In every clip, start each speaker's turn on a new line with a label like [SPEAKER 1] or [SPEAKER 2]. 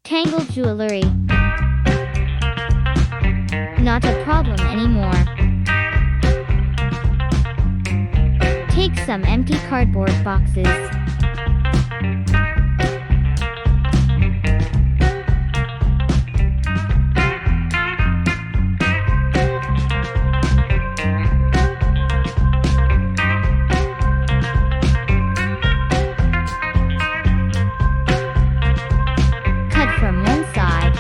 [SPEAKER 1] Tangled jewelry. Not a problem anymore. Take some empty cardboard boxes. Cut from one side.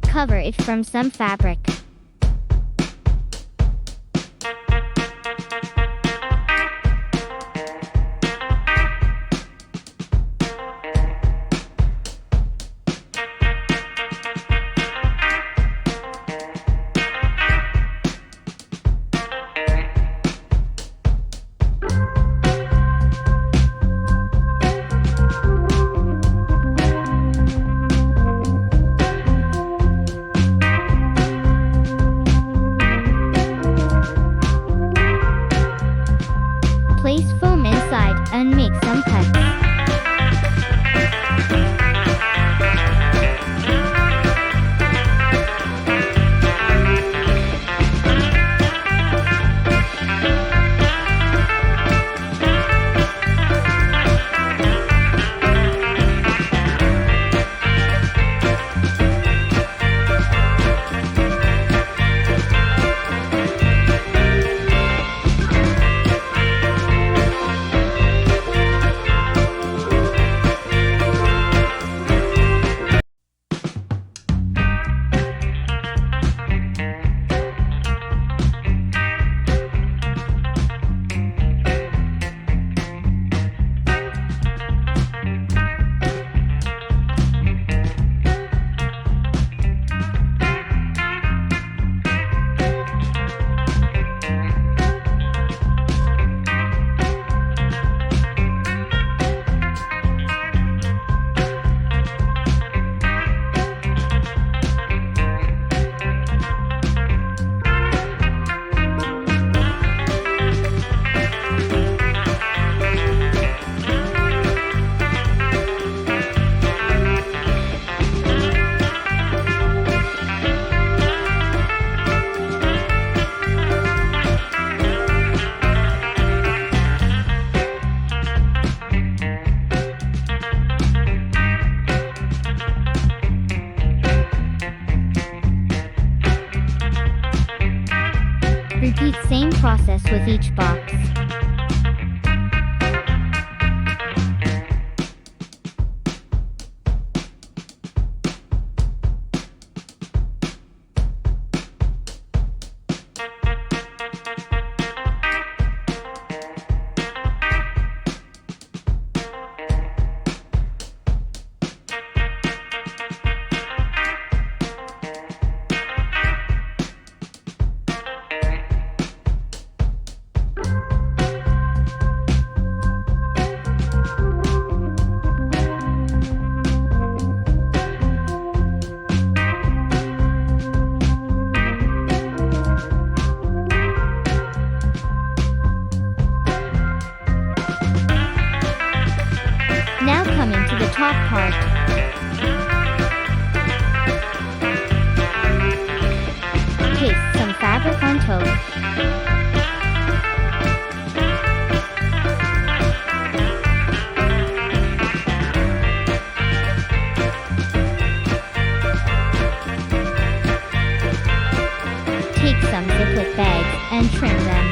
[SPEAKER 1] Cover it from some fabric. Place foam inside and make some cuts. Repeat same process with each box. Now coming to the top part. Paste some fabric on top. Take some ziploc bags and trim them.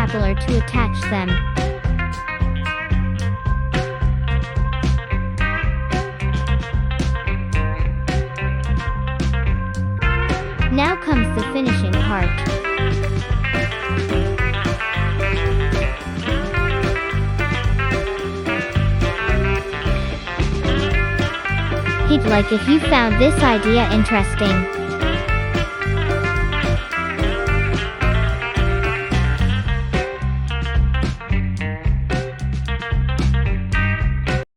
[SPEAKER 1] stapler to attach them. Now comes the finishing part. Hit like if you found this idea interesting.